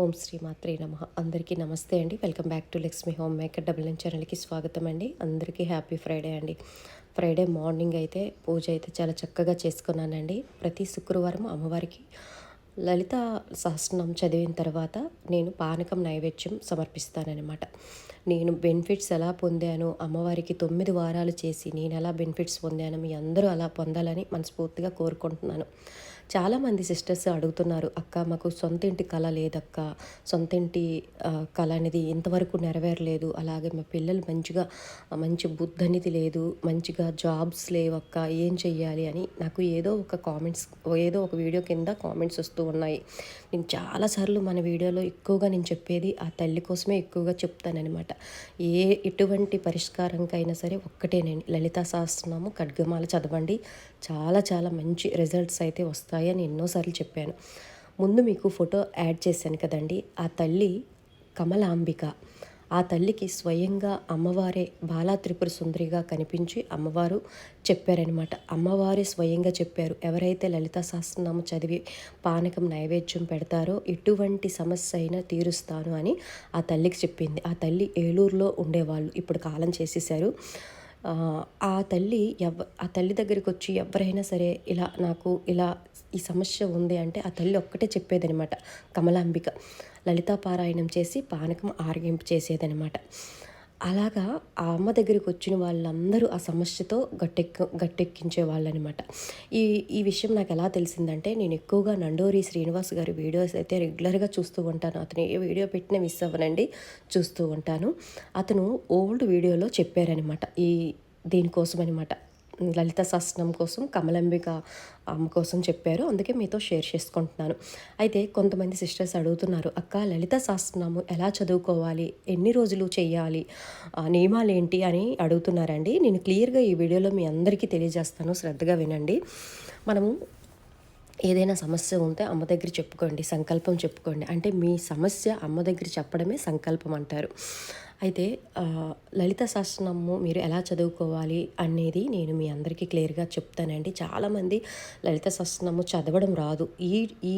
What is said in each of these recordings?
ఓం శ్రీ మాత్రే నమః. అందరికీ నమస్తే అండి. Welcome back to Lakshmi homemaker double N ఛానల్కి స్వాగతం అండి. అందరికీ హ్యాపీ ఫ్రైడే అండి. ఫ్రైడే మార్నింగ్ అయితే పూజ అయితే చాలా చక్కగా చేసుకున్నానండి. ప్రతి శుక్రవారం అమ్మవారికి లలిత సహస్రనామం చదివిన తర్వాత నేను పానకం నైవేద్యం సమర్పిస్తానన్నమాట. నేను బెనిఫిట్స్ ఎలా పొందానో అమ్మవారికి 9 వారాలు చేసి నేను ఎలా బెనిఫిట్స్ పొందానో మీ అందరూ అలా పొందాలని మనస్ఫూర్తిగా కోరుకుంటున్నాను. చాలామంది సిస్టర్స్ అడుగుతున్నారు, అక్క మాకు సొంత ఇంటి కళ లేదక్క, సొంత ఇంటి కళ అనేది ఇంతవరకు నెరవేరలేదు, అలాగే మా పిల్లలు మంచి బుద్ధి అనేది లేదు, మంచిగా జాబ్స్ లేవక్క, ఏం చెయ్యాలి అని నాకు ఏదో ఒక వీడియో కింద కామెంట్స్ వస్తూ ఉన్నాయి. నేను చాలాసార్లు మన వీడియోలో ఎక్కువగా నేను చెప్పేది ఆ తల్లి కోసమే ఎక్కువగా చెప్తానన్నమాట. ఎటువంటి పరిష్కారంకైనా సరే ఒక్కటేనండి, లలితా సహస్రనామం ఖడ్గమాల చదవండి, చాలా చాలా మంచి రిజల్ట్స్ అయితే వస్తాయని ఎన్నోసార్లు చెప్పాను. ముందు మీకు ఫోటో యాడ్ చేశాను కదండి, ఆ తల్లి కమలాంబిక. ఆ తల్లికి స్వయంగా అమ్మవారే బాలా త్రిపుర సుందరిగా కనిపించి అమ్మవారు చెప్పారనమాట. అమ్మవారే స్వయంగా చెప్పారు, ఎవరైతే లలితా సహస్రనామం చదివి పానకం నైవేద్యం పెడతారో ఎటువంటి సమస్య అయినా తీరుస్తాను అని ఆ తల్లికి చెప్పింది. ఆ తల్లి ఏలూరులో ఉండేవాళ్ళు, ఇప్పుడు కాలం చేసేసారు. ఆ తల్లి దగ్గరికి వచ్చి ఎవరైనా సరే ఇలా ఈ సమస్య ఉంది అంటే ఆ తల్లి ఒక్కటే చెప్పేదనమాట, కమలాంబిక. లలితా పారాయణం చేసి పానకం ఆరగింపు చేసేదనమాట. అలాగా ఆ అమ్మ దగ్గరికి వచ్చిన వాళ్ళందరూ ఆ సమస్యతో గట్టెక్కించే వాళ్ళనమాట. ఈ ఈ విషయం నాకు ఎలా తెలిసిందంటే, నేను ఎక్కువగా నండూరి శ్రీనివాస్ గారి వీడియోస్ అయితే రెగ్యులర్గా చూస్తూ ఉంటాను. అతను ఏ వీడియో పెట్టినా మిస్ అవ్వనండి, చూస్తూ ఉంటాను. అతను ఓల్డ్ వీడియోలో చెప్పారనమాట దీనికోసం అనమాట, లలిత సహస్రనామం కోసం కమలాంబిక అమ్మ కోసం చెప్పారు. అందుకే మీతో షేర్ చేసుకుంటున్నాను. అయితే కొంతమంది సిస్టర్స్ అడుగుతున్నారు, అక్క లలిత సహస్రనామం ఎలా చదువుకోవాలి, ఎన్ని రోజులు చేయాలి, నియమాలు ఏంటి అని అడుగుతున్నారండి. నేను క్లియర్గా ఈ వీడియోలో మీ అందరికీ తెలియజేస్తాను, శ్రద్ధగా వినండి. మనము ఏదైనా సమస్య ఉంటే అమ్మ దగ్గర చెప్పుకోండి, సంకల్పం చెప్పుకోండి. అంటే మీ సమస్య అమ్మ దగ్గర చెప్పడమే సంకల్పం అంటారు. అయితే లలిత సహస్రనామము మీరు ఎలా చదువుకోవాలి అనేది నేను మీ అందరికీ క్లియర్గా చెప్తానండి. చాలామంది లలిత సహస్రనామం చదవడం రాదు. ఈ ఈ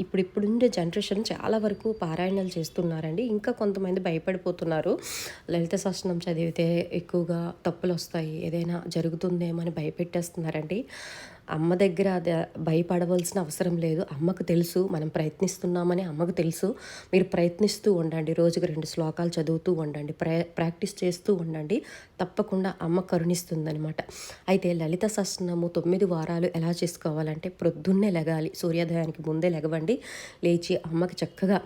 ఇప్పుడుండే జనరేషన్ చాలా వరకు పారాయణాలు చేస్తున్నారండి. ఇంకా కొంతమంది భయపడిపోతున్నారు, లలిత సహస్రనామం చదివితే ఎక్కువగా తప్పులు వస్తాయి, ఏదైనా జరుగుతుందేమో అని భయపెట్టేస్తున్నారండి. అమ్మ దగ్గర అది భయపడవలసిన అవసరం లేదు. అమ్మకు తెలుసు మనం ప్రయత్నిస్తున్నామని అమ్మకు తెలుసు. మీరు ప్రయత్నిస్తూ ఉండండి, రోజుకు 2 శ్లోకాలు చదువుతూ ఉండండి, ప్రాక్టీస్ చేస్తూ ఉండండి, తప్పకుండా అమ్మ కరుణిస్తుందనమాట. అయితే లలిత సహస్రనామం 9 వారాలు ఎలా చేసుకోవాలంటే, ప్రొద్దున్నే లెగాలి, సూర్యోదయానికి ముందే లెగవండి. లేచి అమ్మకి చక్కగా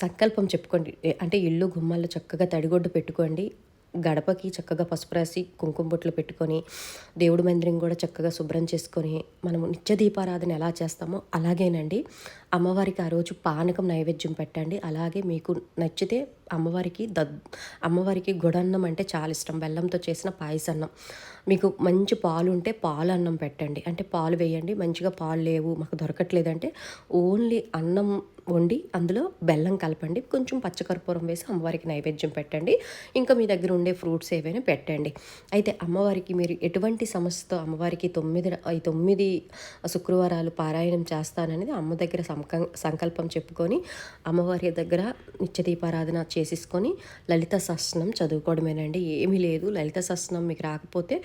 సంకల్పం చెప్పుకోండి. అంటే ఇల్లు గుమ్మాల్లో చక్కగా తడిగొడ్డు పెట్టుకోండి, గడపకి చక్కగా పసుపు రాసి కుంకుమ బొట్లు పెట్టుకొని, దేవుడి మందిరం కూడా చక్కగా శుభ్రం చేసుకొని, మనము నిత్య దీపారాధన ఎలా చేస్తామో అలాగేనండి అమ్మవారికి ఆ రోజు పానకం నైవేద్యం పెట్టండి. అలాగే మీకు నచ్చితే అమ్మవారికి గుడన్నం అంటే చాలా ఇష్టం, బెల్లంతో చేసిన పాయసన్నం. మీకు మంచి పాలు ఉంటే పాలు అన్నం పెట్టండి, అంటే పాలు వేయండి. మంచిగా పాలు లేవు మాకు దొరకట్లేదంటే ఓన్లీ అన్నం వండి అందులో బెల్లం కలపండి, కొంచెం పచ్చకర్పూరం వేసి అమ్మవారికి నైవేద్యం పెట్టండి. ఇంకా మీ దగ్గర ఉండే ఫ్రూట్స్ ఏవైనా పెట్టండి. అయితే అమ్మవారికి మీరు ఎటువంటి సమస్యతో అమ్మవారికి 9 శుక్రవారాలు పారాయణం చేస్తాననేది అమ్మ దగ్గర సంకల్పం చెప్పుకొని అమ్మవారి దగ్గర నిత్య దీపారాధన చేసేసుకొని లలిత సహస్రనామం చదువుకోవడమేనండి. ఏమీ లేదు. లలిత సహస్రనామం మీకు రాకపోతే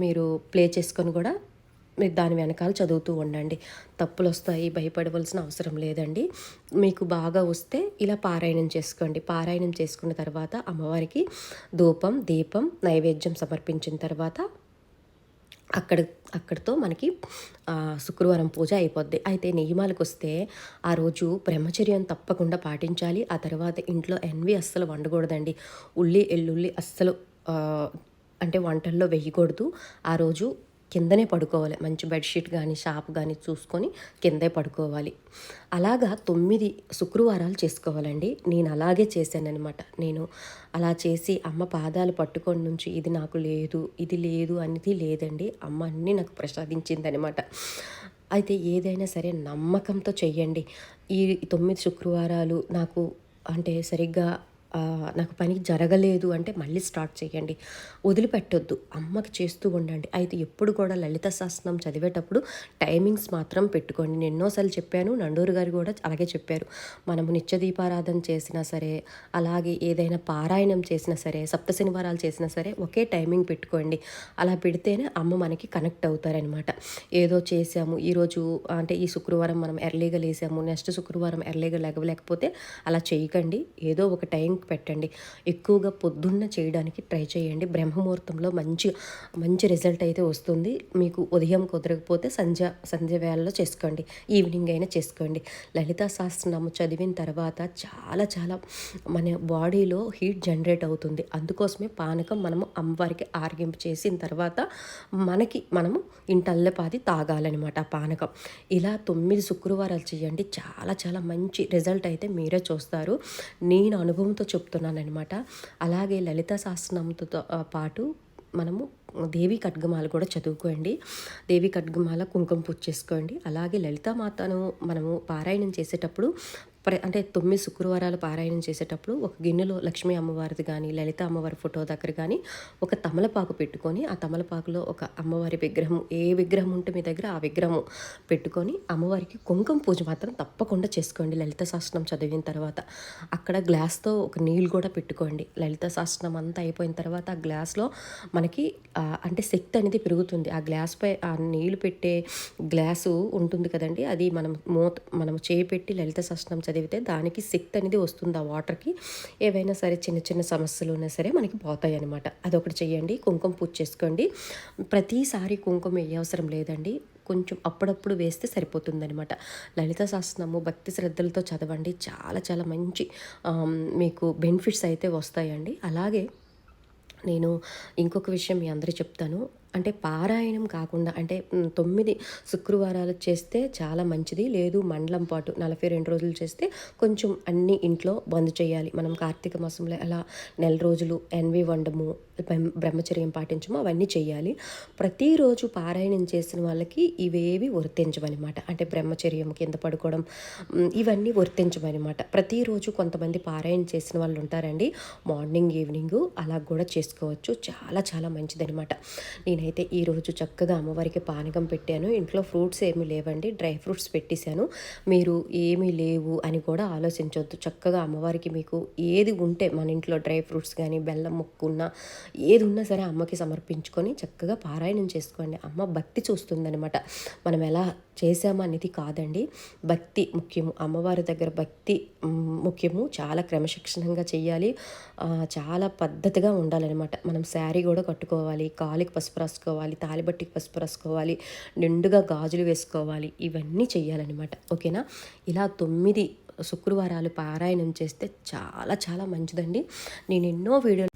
మీరు ప్లే చేసుకొని కూడా మీరు దాని వెనకాల చదువుతూ ఉండండి. తప్పులు వస్తాయి, భయపడవలసిన అవసరం లేదండి. మీకు బాగా వస్తే ఇలా పారాయణం చేసుకోండి. పారాయణం చేసుకున్న తర్వాత అమ్మవారికి ధూపం దీపం నైవేద్యం సమర్పించిన తర్వాత అక్కడితో మనకి శుక్రవారం పూజ అయిపోద్ది. అయితే నియమాలకు వస్తే ఆ రోజు బ్రహ్మచర్యం తప్పకుండా పాటించాలి. ఆ తర్వాత ఇంట్లో ఎన్వి అస్సలు వండకూడదండి. ఎల్లుల్లి అస్సలు అంటే వంటల్లో వేయకూడదు. ఆ రోజు కిందనే పడుకోవాలి. మంచి బెడ్షీట్ కానీ షాప్ కానీ చూసుకొని కిందే పడుకోవాలి. అలాగా 9 శుక్రవారాలు చేసుకోవాలండి. నేను అలాగే చేశాననమాట. నేను అలా చేసి అమ్మ పాదాలు పట్టుకొని నుంచి ఇది నాకు లేదు, ఇది లేదు అనేది లేదండి. అమ్మ అన్నీ నాకు ప్రసాదించిందనమాట. అయితే ఏదైనా సరే నమ్మకంతో చెయ్యండి. ఈ 9 శుక్రవారాలు నాకు అంటే సరిగ్గా నాకు పని జరగలేదు అంటే మళ్ళీ స్టార్ట్ చేయండి. వదిలిపెట్టొద్దు. అమ్మకి చేస్తూ ఉండండి. అయితే ఎప్పుడు కూడా లలిత సహస్రనామం చదివేటప్పుడు టైమింగ్స్ మాత్రం పెట్టుకోండి. నేను ఎన్నోసార్లు చెప్పాను. నండూరు గారు కూడా అలాగే చెప్పారు. మనము నిత్య దీపారాధన చేసినా సరే, అలాగే ఏదైనా పారాయణం చేసినా సరే, సప్త శనివారాలు చేసినా సరే ఒకే టైమింగ్ పెట్టుకోండి. అలా పెడితేనే అమ్మ మనకి కనెక్ట్ అవుతారనమాట. ఏదో చేసాము ఈరోజు అంటే ఈ శుక్రవారం మనం ఎర్లీగా లేసాము, నెక్స్ట్ శుక్రవారం ఎర్లీగా లేకపోతే అలా చేయకండి. ఏదో ఒక టైం పెట్టండి. ఎక్కువగా పొద్దున్న చేయడానికి ట్రై చేయండి. బ్రహ్మముహూర్తంలో మంచి రిజల్ట్ అయితే వస్తుంది. మీకు ఉదయం కుదరకపోతే సంధ్య వేళలో చేసుకోండి. ఈవినింగ్ అయినా చేసుకోండి. లలితా సహస్రనామం చదివిన తర్వాత చాలా చాలా మన బాడీలో హీట్ జనరేట్ అవుతుంది. అందుకోసమే పానకం మనము అమ్మవారికి ఆరగింపు చేసిన తర్వాత మనము ఇంటల్లపాది తాగాలన్నమాట ఆ పానకం. ఇలా 9 శుక్రవారాలు చేయండి. చాలా చాలా మంచి రిజల్ట్ అయితే మీరే చూస్తారు. నేను అనుభవంతో చెప్తున్నానమాట. అలాగే లలిత సహస్రనామంతో పాటు మనము దేవి ఖడ్గమాల కూడా చదువుకోండి. దేవి ఖడ్గమాల కుంకుమ పూజ చేసుకోండి. అలాగే లలితామాతను మనము పారాయణం చేసేటప్పుడు అంటే 9 శుక్రవారాలు పారాయణం చేసేటప్పుడు ఒక గిన్నెలో లక్ష్మీ అమ్మవారిది కానీ, లలిత అమ్మవారి ఫోటో దగ్గర కానీ ఒక తమలపాకు పెట్టుకొని, ఆ తమలపాకులో ఒక అమ్మవారి విగ్రహం, ఏ విగ్రహం ఉంటే మీ దగ్గర ఆ విగ్రహం పెట్టుకొని అమ్మవారికి కుంకుమ పూజ మాత్రం తప్పకుండా చేసుకోండి. లలిత సహస్రనామం చదివిన తర్వాత అక్కడ గ్లాస్తో ఒక నీళ్ళు కూడా పెట్టుకోండి. లలిత సహస్రనామం అంతా అయిపోయిన తర్వాత ఆ గ్లాస్లో మనకి అంటే శక్తి అనేది పెరుగుతుంది. ఆ గ్లాస్పై ఆ నీళ్ళు పెట్టే గ్లాసు ఉంటుంది కదండి, అది మనం చేయి పెట్టి లలిత సహస్రనామం చదివితే దానికి శక్తి అనేది వస్తుంది. ఆ వాటర్కి ఏవైనా సరే చిన్న చిన్న సమస్యలు ఉన్నా సరే మనకి పోతాయి అనమాట. అదొకటి చెయ్యండి. కుంకుమ పూజ చేసుకోండి. ప్రతిసారి కుంకుమ వేయవసరం లేదండి. కొంచెం అప్పుడప్పుడు వేస్తే సరిపోతుందనమాట. లలిత సహస్రనామము భక్తి శ్రద్ధలతో చదవండి. చాలా చాలా మంచి మీకు బెనిఫిట్స్ అయితే వస్తాయండి. అలాగే నేను ఇంకొక విషయం మీ అందరూ చెప్తాను. అంటే పారాయణం కాకుండా అంటే 9 శుక్రవారాలు చేస్తే చాలా మంచిది. లేదు మండలం పాటు 42 రోజులు చేస్తే కొంచెం అన్ని ఇంట్లో బంద్ చేయాలి. మనం కార్తీక మాసంలో ఎలా నెల రోజులు ఎన్వి వండము, బ్రహ్మచర్యం పాటించము అవన్నీ చేయాలి. ప్రతిరోజు పారాయణం చేసిన వాళ్ళకి ఇవేవి వర్తించవన్నమాట. అంటే బ్రహ్మచర్యం కింద పడుకోవడం ఇవన్నీ వర్తించవన్నమాట. ప్రతిరోజు కొంతమంది పారాయణం చేసిన వాళ్ళు ఉంటారండి. మార్నింగ్ ఈవినింగ్ అలా కూడా చేసుకోవచ్చు. చాలా చాలా మంచిదనమాట. నేనైతే ఈరోజు చక్కగా అమ్మవారికి పానకం పెట్టాను. ఇంట్లో ఫ్రూట్స్ ఏమీ లేవండి, డ్రై ఫ్రూట్స్ పెట్టేశాను. మీరు ఏమీ లేవు అని కూడా ఆలోచించవద్దు. చక్కగా అమ్మవారికి మీకు ఏది ఉంటే మన ఇంట్లో డ్రై ఫ్రూట్స్ కానీ బెల్లం ముక్క ఉన్నా ఏది ఉన్నా సరే అమ్మకి సమర్పించుకొని చక్కగా పారాయణం చేసుకోండి. అమ్మ భక్తి చూస్తుందనమాట. మనం ఎలా చేసామా అనేది కాదండి, భక్తి ముఖ్యము. అమ్మవారి దగ్గర భక్తి ముఖ్యము. చాలా క్రమశిక్షణంగా చెయ్యాలి. చాలా పద్ధతిగా ఉండాలన్నమాట. మనం శారీ కూడా కట్టుకోవాలి, కాలికి పసుపు రాసుకోవాలి, తాలిబట్టికి పసుపు రాసుకోవాలి, నిండుగా గాజులు వేసుకోవాలి. ఇవన్నీ చెయ్యాలన్నమాట. ఓకేనా? ఇలా 9 శుక్రవారాలు పారాయణం చేస్తే చాలా చాలా మంచిదండి. నేను ఎన్నో వీడియోలు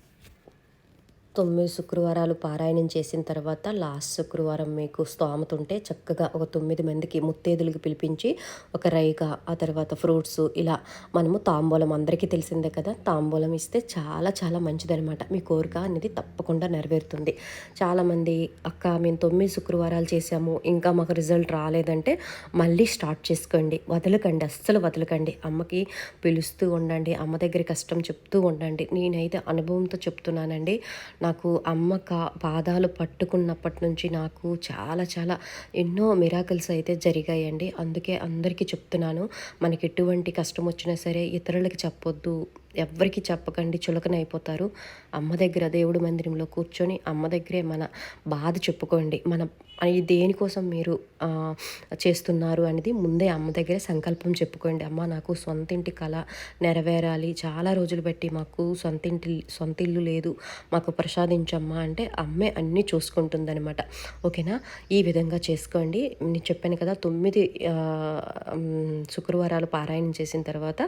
9 శుక్రవారాలు పారాయణం చేసిన తర్వాత లాస్ట్ శుక్రవారం మీకు స్తోమత ఉంటే చక్కగా ఒక 9 మందికి ముత్తైదులకి పిలిపించి ఒక రైక, ఆ తర్వాత ఫ్రూట్స్ ఇలా మనము తాంబూలం, అందరికీ తెలిసిందే కదా, తాంబూలం ఇస్తే చాలా చాలా మంచిదనమాట. మీ కోరిక అనేది తప్పకుండా నెరవేరుతుంది. చాలామంది అక్క మేము 9 శుక్రవారాలు చేసాము ఇంకా మాకు రిజల్ట్ రాలేదంటే మళ్ళీ స్టార్ట్ చేసుకోండి. వదలకండి, అస్సలు వదలకండి. అమ్మకి పిలుస్తూ ఉండండి, అమ్మ దగ్గర కష్టం చెప్తూ ఉండండి. నేనైతే అనుభవంతో చెప్తున్నానండి. నాకు అమ్మ పాదాలు పట్టుకున్నప్పటి నుంచి నాకు చాలా చాలా ఎన్నో మిరాకిల్స్ అయితే జరిగాయండి. అందుకే అందరికీ చెప్తున్నాను, మనకి ఎటువంటి కష్టం వచ్చినా సరే ఇతరులకి చెప్పొద్దు, ఎవ్వరికి చెప్పకండి, చులకన అయిపోతారు. అమ్మ దగ్గర దేవుడి మందిరంలో కూర్చొని అమ్మ దగ్గరే మన బాధ చెప్పుకోండి. దేనికోసం మీరు చేస్తున్నారు అనేది ముందే అమ్మ దగ్గరే సంకల్పం చెప్పుకోండి. అమ్మ నాకు సొంత ఇంటి కళ నెరవేరాలి, చాలా రోజులు బట్టి మాకు సొంత ఇల్లు లేదు, మాకు ప్రసాదించమ్మా అంటే అమ్మే అన్నీ చూసుకుంటుందనమాట. ఓకేనా? ఈ విధంగా చేసుకోండి. నేను చెప్పాను కదా 9 శుక్రవారాలు పారాయణం చేసిన తర్వాత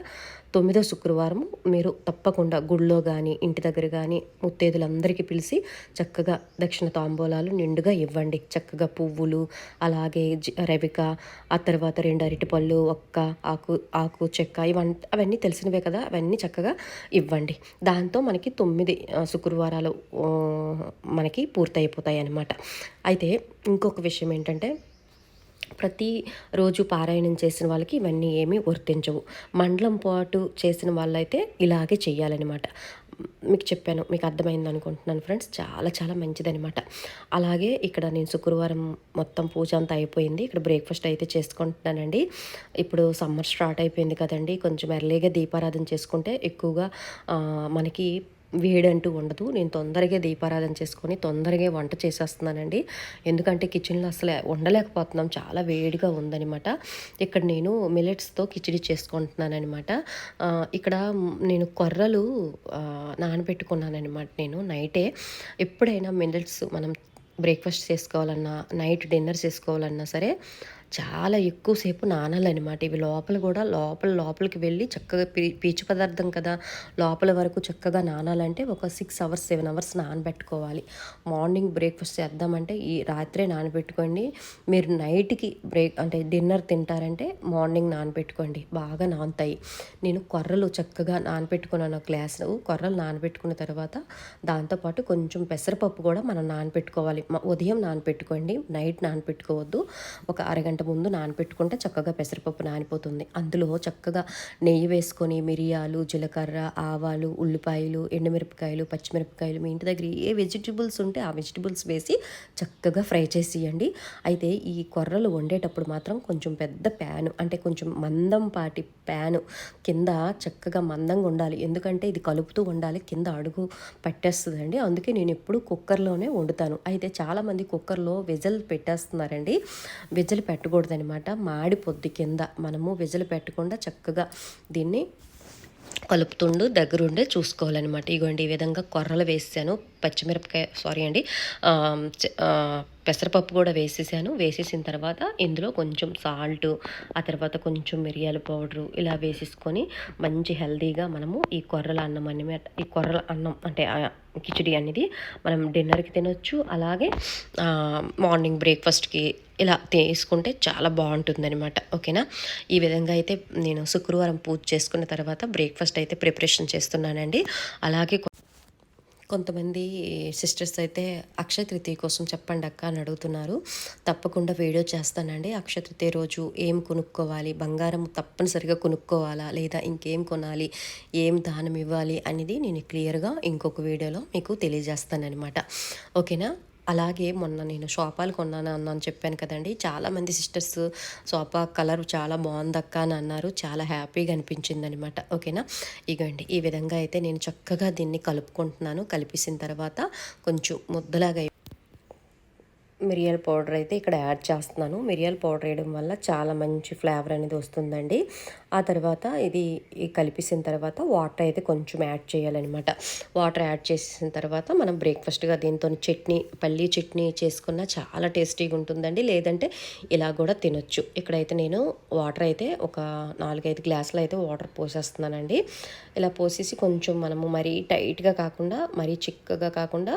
9వ శుక్రవారం మీరు తప్పకుండా గుళ్ళో కానీ ఇంటి దగ్గర కానీ ముత్తైదులందరికీ పిలిచి చక్కగా దక్షిణ తాంబూలాలు నిండుగా ఇవ్వండి. చక్కగా పువ్వులు, అలాగే రవిక, ఆ తర్వాత 2 అరటిపళ్ళు, ఒక్క ఆకు చెక్క, అవన్నీ తెలిసినవే కదా, అవన్నీ చక్కగా ఇవ్వండి. దాంతో మనకి 9 శుక్రవారాలు మనకి పూర్తయిపోతాయి అన్నమాట. అయితే ఇంకొక విషయం ఏంటంటే ప్రతి రోజు పారాయణం చేసిన వాళ్ళకి ఇవన్నీ ఏమీ వర్తించవు. మండలం పాటు చేసిన వాళ్ళైతే ఇలాగే చేయాలనమాట. మీకు చెప్పాను. మీకు అర్థమైందనుకుంటున్నాను ఫ్రెండ్స్. చాలా చాలా మంచిదనమాట. అలాగే ఇక్కడ నేను శుక్రవారం మొత్తం పూజ అంతా అయిపోయింది. ఇక్కడ బ్రేక్‌ఫాస్ట్ అయితే చేసుకుంటున్నానండి. ఇప్పుడు సమ్మర్ స్టార్ట్ అయిపోయింది కదండీ! కొంచెం ఎర్లీగా దీపారాధన చేసుకుంటే ఎక్కువగా మనకి వేడంటూ ఉండదు. నేను తొందరగా దీపారాధన చేసుకొని తొందరగా వంట చేసేస్తున్నానండి. ఎందుకంటే కిచెన్‌లో అసలు ఉండలేకపోతున్నాం. చాలా వేడిగా ఉందనమాట. ఇక్కడ నేను మిల్లెట్స్‌తో కిచిడి చేసుకుంటున్నాననమాట. ఇక్కడ నేను కొర్రలు నానబెట్టుకున్నాననమాట నేను నైటే. ఎప్పుడైనా మిల్లెట్స్ మనం బ్రేక్‌ఫాస్ట్ చేసుకోవాలన్నా, నైట్ డిన్నర్ చేసుకోవాలన్నా సరే చాలా ఎక్కువసేపు నానాలనమాట. ఇవి లోపల కూడా లోపలికి వెళ్ళి చక్కగా పీచు పదార్థం కదా! లోపల వరకు చక్కగా నానాలంటే ఒక 6 అవర్స్, 7 అవర్స్ నానబెట్టుకోవాలి. మార్నింగ్ బ్రేక్‌ఫాస్ట్ చేద్దామంటే ఈ రాత్రే నానబెట్టుకోండి. మీరు నైట్‌కి అంటే డిన్నర్ తింటారంటే మార్నింగ్ నానబెట్టుకోండి. బాగా నానుతాయి. నేను కొర్రలు చక్కగా నానబెట్టుకున్నాను. ఒక గ్లాసు కొర్రలు నానబెట్టుకున్న తర్వాత దాంతోపాటు కొంచెం పెసరపప్పు కూడా మనం నానబెట్టుకోవాలి. ఉదయం నానబెట్టుకోండి. నైట్ నానబెట్టుకోవద్దు. ఒక అరగంట ముందు నానబెట్టుకుంటే చక్కగా పెసరపప్పు నానిపోతుంది. అందులో చక్కగా నెయ్యి వేసుకొని మిరియాలు, జీలకర్ర, ఆవాలు, ఉల్లిపాయలు, ఎండుమిరపకాయలు, పచ్చిమిరపకాయలు మీ ఇంటి దగ్గర ఏ వెజిటబుల్స్ ఉంటే ఆ వెజిటబుల్స్ వేసి చక్కగా ఫ్రై చేసేయండి. అయితే ఈ కొర్రలు వండేటప్పుడు మాత్రం కొంచెం పెద్ద ప్యాను అంటే కొంచెం మందంపాటి ప్యాను కింద చక్కగా మందంగా ఉండాలి. ఎందుకంటే ఇది కలుపుతూ ఉండాలి. కింద అడుగు పట్టేస్తుందండి. అందుకే నేను ఎప్పుడు కుక్కర్లోనే వండుతాను. అయితే చాలామంది కుక్కర్లో విజిల్ పెట్టేస్తున్నారండి. విజిల్ పెట్టకూడదనమాట. మాడిపోద్ది కింద. మనము విజిల్ పెట్టకుండా చక్కగా దీన్ని కలుపుతుండు దగ్గరుండే చూసుకోవాలన్నమాట. ఇగోండి ఈ విధంగా కొర్రలు వేసాను. పచ్చిమిరపకాయ సారీ అండి పెసరపప్పు కూడా వేసేసాను. వేసేసిన తర్వాత ఇందులో కొంచెం సాల్టు, ఆ తర్వాత కొంచెం మిరియాల పౌడరు ఇలా వేసేసుకొని మంచి హెల్తీగా మనము ఈ కొర్రల అన్నం అన్నమాట. ఈ కొర్రల అన్నం అంటే కిచిడి అనేది మనం డిన్నర్కి తినొచ్చు. అలాగే మార్నింగ్ బ్రేక్ఫాస్ట్కి ఇలా తీసుకుంటే చాలా బాగుంటుందన్నమాట. ఓకేనా? ఈ విధంగా అయితే నేను శుక్రవారం పూజ చేసుకున్న తర్వాత బ్రేక్ఫాస్ట్ అయితే ప్రిపరేషన్ చేస్తున్నానండి. అలాగే కొంతమంది సిస్టర్స్ అయితే అక్షయ తృతీయ కోసం చెప్పండి అక్క అని అడుగుతున్నారు. తప్పకుండా వీడియో చేస్తానండి. అక్షయ తృతీయ రోజు ఏం కొనుక్కోవాలి, బంగారం తప్పనిసరిగా కొనుక్కోవాలా లేదా ఇంకేం కొనాలి, ఏం దానం ఇవ్వాలి అనేది నేను క్లియర్గా ఇంకొక వీడియోలో మీకు తెలియజేస్తానన్నమాట. ఓకేనా? అలాగే మొన్న నేను సోఫాలు కొన్నాను అన్నాను చెప్పాను కదండి. చాలామంది సిస్టర్స్ సోఫా కలర్ చాలా బాగుందక్క అని అన్నారు. చాలా హ్యాపీగా అనిపించింది అనమాట. ఓకేనా? ఇగోండి ఈ విధంగా అయితే నేను చక్కగా దీన్ని కలుపుకుంటున్నాను. కలిపేసిన తర్వాత కొంచెం ముద్దలాగా మిరియాల పౌడర్ అయితే ఇక్కడ యాడ్ చేస్తున్నాను. మిరియాల పౌడర్ వేయడం వల్ల చాలా మంచి ఫ్లేవర్ అనేది వస్తుందండి. ఆ తర్వాత ఇది కలిపేసిన తర్వాత వాటర్ అయితే కొంచెం యాడ్ చేయాలన్నమాట. వాటర్ యాడ్ చేసిన తర్వాత మనం బ్రేక్ఫాస్ట్గా దీంతో చట్నీ, పల్లీ చట్నీ చేసుకున్న చాలా టేస్టీగా ఉంటుందండి. లేదంటే ఇలా కూడా తినొచ్చు. ఇక్కడైతే నేను వాటర్ అయితే ఒక 4-5 గ్లాసులు అయితే వాటర్ పోసేస్తున్నానండి. ఇలా పోసేసి కొంచెం మనము మరీ టైట్గా కాకుండా మరీ చిక్కగా కాకుండా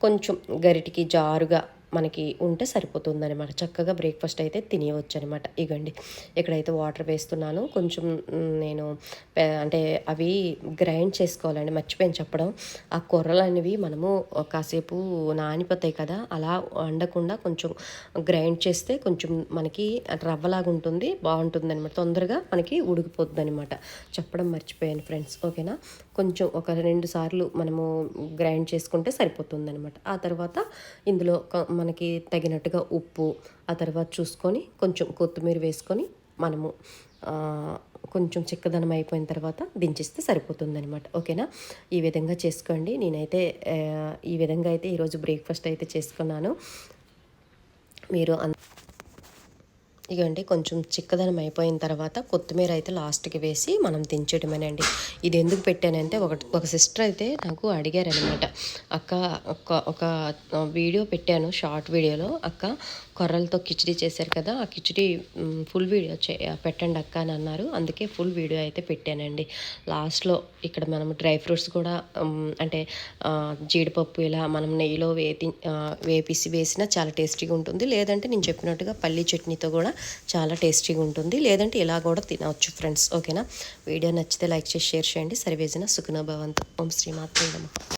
కొంచెం గరిటికి జారుగా మనకి ఉంటే సరిపోతుందనమాట. చక్కగా బ్రేక్ఫాస్ట్ అయితే తినేయవచ్చు అనమాట. ఇగండి ఇక్కడైతే వాటర్ వేస్తున్నాను. కొంచెం నేను అంటే అవి గ్రైండ్ చేసుకోవాలండి. మర్చిపోయాను చెప్పడం. ఆ కొర్రలు అనేవి మనము కాసేపు నానిపోతాయి కదా, అలా వండకుండా కొంచెం గ్రైండ్ చేస్తే కొంచెం మనకి రవ్వలాగా ఉంటుంది, బాగుంటుంది అనమాట. తొందరగా మనకి ఉడికిపోతుంది అనమాట. చెప్పడం మర్చిపోయాను ఫ్రెండ్స్. ఓకేనా? కొంచెం ఒక 2 సార్లు మనము గ్రైండ్ చేసుకుంటే సరిపోతుంది అనమాట. ఆ తర్వాత ఇందులో మనకి తగినట్టుగా ఉప్పు, ఆ తర్వాత చూసుకొని కొంచెం కొత్తిమీర వేసుకొని మనము కొంచెం చిక్కదనం అయిపోయిన తర్వాత దించిస్తే సరిపోతుందనమాట. ఓకేనా? ఈ విధంగా చేసుకోండి. నేనైతే ఈ విధంగా అయితే ఈరోజు బ్రేక్ఫాస్ట్ అయితే చేసుకున్నాను. మీరు ఇగండి కొంచెం చిక్కదనం అయిపోయిన తర్వాత కొత్తిమీర అయితే లాస్ట్కి వేసి మనం దించేయడమేనండి. ఇది ఎందుకు పెట్టానంటే ఒక సిస్టర్ అయితే నాకు అడిగారనమాట. అక్క ఒక వీడియో పెట్టాను షార్ట్ వీడియోలో, అక్క కొర్రలతో కిచిడి చేశారు కదా, ఆ కిచిడి ఫుల్ వీడియో పెట్టండి అక్క అని అన్నారు. అందుకే ఫుల్ వీడియో అయితే పెట్టానండి. లాస్ట్లో ఇక్కడ మనం డ్రై ఫ్రూట్స్ కూడా అంటే జీడిపప్పు ఇలా మనం నెయ్యిలో వేపిసి వేసినా చాలా టేస్టీగా ఉంటుంది. లేదంటే నేను చెప్పినట్టుగా పల్లీ చట్నీతో కూడా చాలా టేస్టీగా ఉంటుంది. లేదంటే ఇలా కూడా తినవచ్చు ఫ్రెండ్స్. ఓకేనా? వీడియో నచ్చితే లైక్ చేసి షేర్ చేయండి. సర్వేజన సుఖినో భవంతు. ఓం శ్రీమాత్రే నమః.